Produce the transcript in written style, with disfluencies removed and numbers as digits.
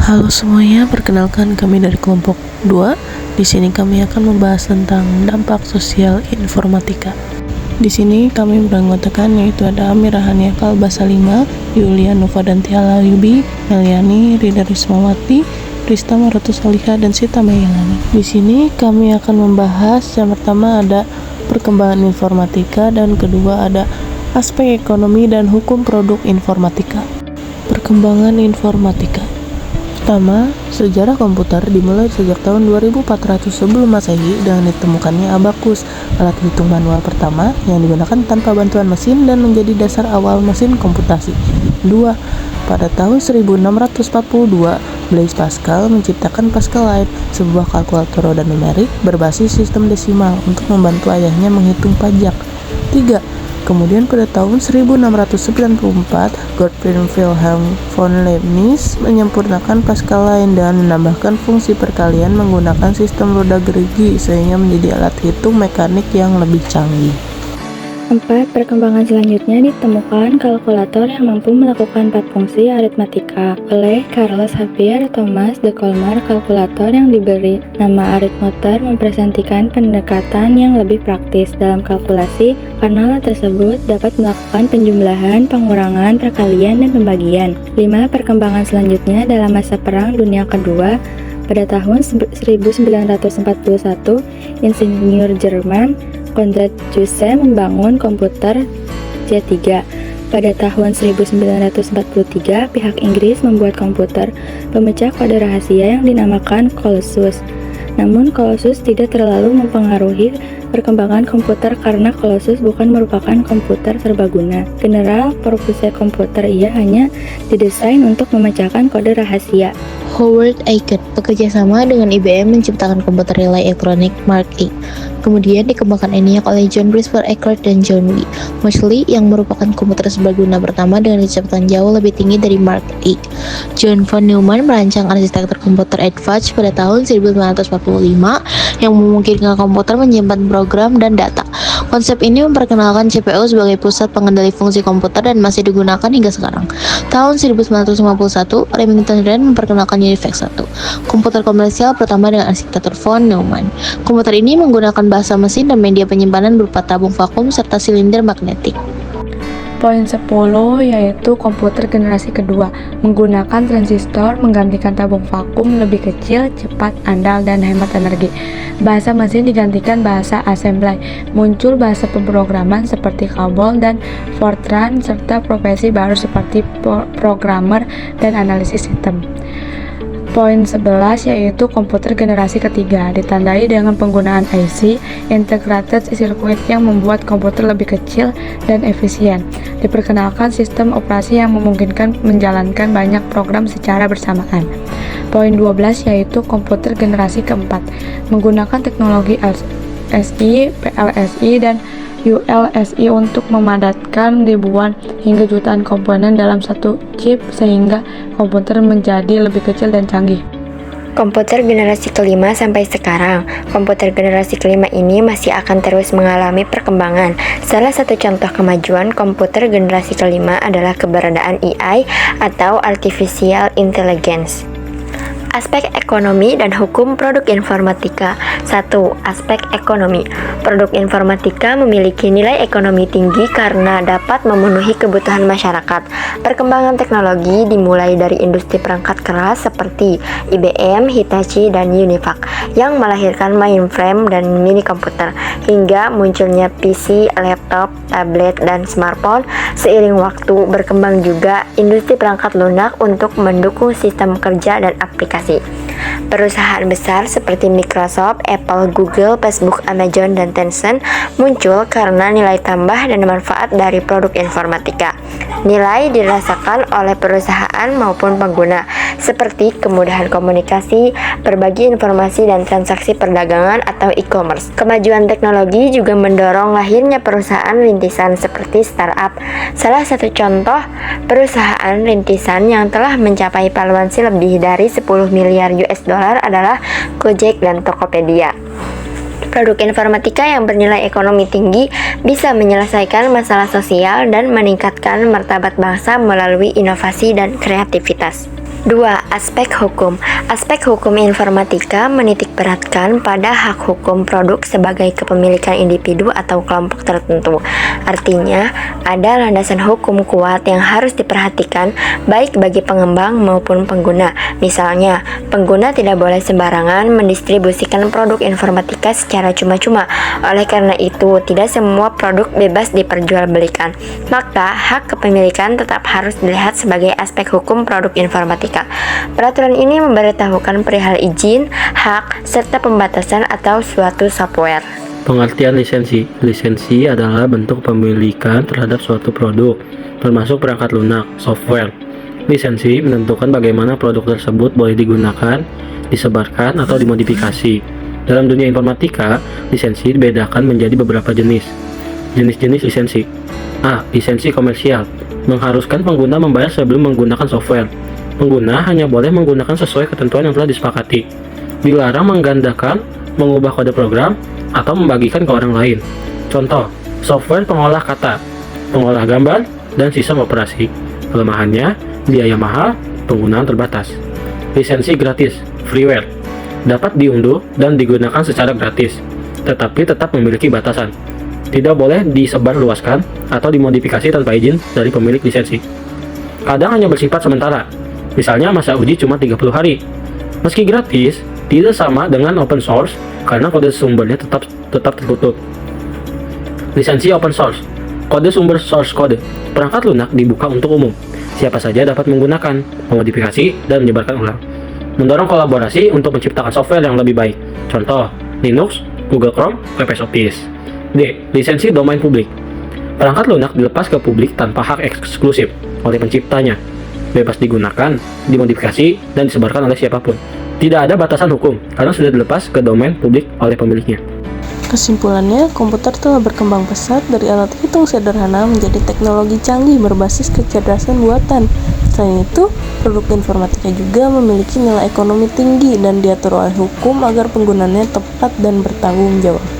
Halo semuanya, perkenalkan kami dari kelompok 2. Di sini kami akan membahas tentang dampak sosial informatika. Di sini kami beranggotakan yaitu ada Amir Rahania Kalba Salima, Yulia Novantia Layubi, Meliani, Rida Rismawati, Rista Marotu Salihah, dan Sita Mayelani. Di sini kami akan membahas yang pertama ada perkembangan informatika dan kedua ada aspek ekonomi dan hukum produk informatika. Perkembangan informatika. Pertama, sejarah komputer dimulai sejak tahun 2400 sebelum Masehi dengan ditemukannya abakus, alat hitung manual pertama yang digunakan tanpa bantuan mesin dan menjadi dasar awal mesin komputasi. 2. Pada tahun 1642, Blaise Pascal menciptakan Pascalite, sebuah kalkulator roda numerik berbasis sistem desimal untuk membantu ayahnya menghitung pajak. 3. Kemudian pada tahun 1694, Gottfried Wilhelm von Leibniz menyempurnakan Pascalite dan menambahkan fungsi perkalian menggunakan sistem roda gerigi sehingga menjadi alat hitung mekanik yang lebih canggih. 4. Perkembangan selanjutnya ditemukan kalkulator yang mampu melakukan 4 fungsi aritmatika oleh Carlos Xavier Thomas de Colmar. Kalkulator yang diberi nama aritmotor mempresentasikan pendekatan yang lebih praktis dalam kalkulasi karena alat tersebut dapat melakukan penjumlahan, pengurangan, perkalian, dan pembagian. 5. Perkembangan selanjutnya dalam masa Perang Dunia Kedua. Pada tahun 1941, insinyur Jerman Konrad Zuse membangun komputer Z3. Pada tahun 1943, pihak Inggris membuat komputer pemecah kode rahasia yang dinamakan Colossus. Namun Colossus tidak terlalu mempengaruhi perkembangan komputer karena Colossus bukan merupakan komputer serbaguna. General purpose komputer ia hanya didesain untuk memecahkan kode rahasia. Howard Eckert bekerja sama dengan IBM menciptakan komputer relay elektronik Mark I. Kemudian dikembangkan ENIAC oleh John Christopher Eckert dan John W. Moseley yang merupakan komputer serbaguna pertama dengan kecepatan jauh lebih tinggi dari Mark I. John von Neumann merancang arsitektur komputer Edge pada tahun 1945 yang memungkinkan komputer menyimpan program dan data. Konsep ini memperkenalkan CPU sebagai pusat pengendali fungsi komputer dan masih digunakan hingga sekarang. Tahun 1951, Remington Rand memperkenalkan UNIVAC 1, komputer komersial pertama dengan arsitektur von Neumann. Komputer ini menggunakan bahasa mesin dan media penyimpanan berupa tabung vakum serta silinder magnetik. Poin 10 yaitu komputer generasi kedua menggunakan transistor menggantikan tabung vakum, lebih kecil, cepat, andal, dan hemat energi. Bahasa mesin digantikan bahasa assembly. Muncul bahasa pemrograman seperti COBOL dan Fortran serta profesi baru seperti programmer dan analisis sistem. Poin 11 yaitu komputer generasi ketiga ditandai dengan penggunaan IC Integrated Circuit yang membuat komputer lebih kecil dan efisien. Diperkenalkan sistem operasi yang memungkinkan menjalankan banyak program secara bersamaan. Poin 12 yaitu komputer generasi keempat menggunakan teknologi LSI, PLSI, dan ULSI untuk memadatkan ribuan hingga jutaan komponen dalam satu chip sehingga komputer menjadi lebih kecil dan canggih. Komputer generasi kelima sampai sekarang, komputer generasi kelima ini masih akan terus mengalami perkembangan. Salah satu contoh kemajuan komputer generasi kelima adalah keberadaan AI atau Artificial Intelligence. Aspek ekonomi dan hukum produk informatika. 1. Aspek ekonomi. Produk informatika memiliki nilai ekonomi tinggi karena dapat memenuhi kebutuhan masyarakat. Perkembangan teknologi dimulai dari industri perangkat keras seperti IBM, Hitachi, dan UNIVAC yang melahirkan mainframe dan mini komputer hingga munculnya PC, laptop, tablet, dan smartphone. Seiring waktu berkembang juga industri perangkat lunak untuk mendukung sistem kerja dan aplikasi. Perusahaan besar seperti Microsoft, Apple, Google, Facebook, Amazon, dan Tencent muncul karena nilai tambah dan manfaat dari produk informatika. Nilai dirasakan oleh perusahaan maupun pengguna, seperti kemudahan komunikasi, berbagi informasi, dan transaksi perdagangan atau e-commerce. Kemajuan teknologi juga mendorong lahirnya perusahaan rintisan seperti startup. Salah satu contoh perusahaan rintisan yang telah mencapai valuasi lebih dari 10 miliar US dollar adalah Gojek dan Tokopedia. Produk informatika yang bernilai ekonomi tinggi bisa menyelesaikan masalah sosial dan meningkatkan martabat bangsa melalui inovasi dan kreativitas. 2. Aspek hukum. Aspek hukum informatika menitikberatkan pada hak hukum produk sebagai kepemilikan individu atau kelompok tertentu. Artinya, ada landasan hukum kuat yang harus diperhatikan baik bagi pengembang maupun pengguna. Misalnya, pengguna tidak boleh sembarangan mendistribusikan produk informatika secara cuma-cuma. Oleh karena itu, tidak semua produk bebas diperjualbelikan. Maka, hak kepemilikan tetap harus dilihat sebagai aspek hukum produk informatika. Peraturan ini memberitahukan perihal izin, hak, serta pembatasan atau suatu software. Pengertian lisensi. Lisensi adalah bentuk pemilikan terhadap suatu produk, termasuk perangkat lunak, software. Lisensi menentukan bagaimana produk tersebut boleh digunakan, disebarkan, atau dimodifikasi. Dalam dunia informatika, lisensi dibedakan menjadi beberapa jenis. Jenis-jenis lisensi. A. Lisensi komersial. Mengharuskan pengguna membayar sebelum menggunakan software. Pengguna hanya boleh menggunakan sesuai ketentuan yang telah disepakati. Dilarang menggandakan, mengubah kode program, atau membagikan ke orang lain. Contoh, software pengolah kata, pengolah gambar, dan sistem operasi. Kelemahannya, biaya mahal, penggunaan terbatas. Lisensi gratis, freeware, dapat diunduh dan digunakan secara gratis, tetapi tetap memiliki batasan. Tidak boleh disebarluaskan atau dimodifikasi tanpa izin dari pemilik lisensi. Kadang hanya bersifat sementara, misalnya masa uji cuma 30 hari. Meski gratis, tidak sama dengan open source karena kode sumbernya tetap tertutup. Lisensi open source. Kode sumber source code. Perangkat lunak dibuka untuk umum. Siapa saja dapat menggunakan, memodifikasi, dan menyebarkan ulang. Mendorong kolaborasi untuk menciptakan software yang lebih baik. Contoh, Linux, Google Chrome, VPS Office. D. Lisensi domain publik. Perangkat lunak dilepas ke publik tanpa hak eksklusif oleh penciptanya. Bebas digunakan, dimodifikasi, dan disebarkan oleh siapapun. Tidak ada batasan hukum karena sudah dilepas ke domain publik oleh pemiliknya. Kesimpulannya, komputer telah berkembang pesat dari alat hitung sederhana menjadi teknologi canggih berbasis kecerdasan buatan. Selain itu, produk informatika juga memiliki nilai ekonomi tinggi dan diatur oleh hukum agar penggunaannya tepat dan bertanggung jawab.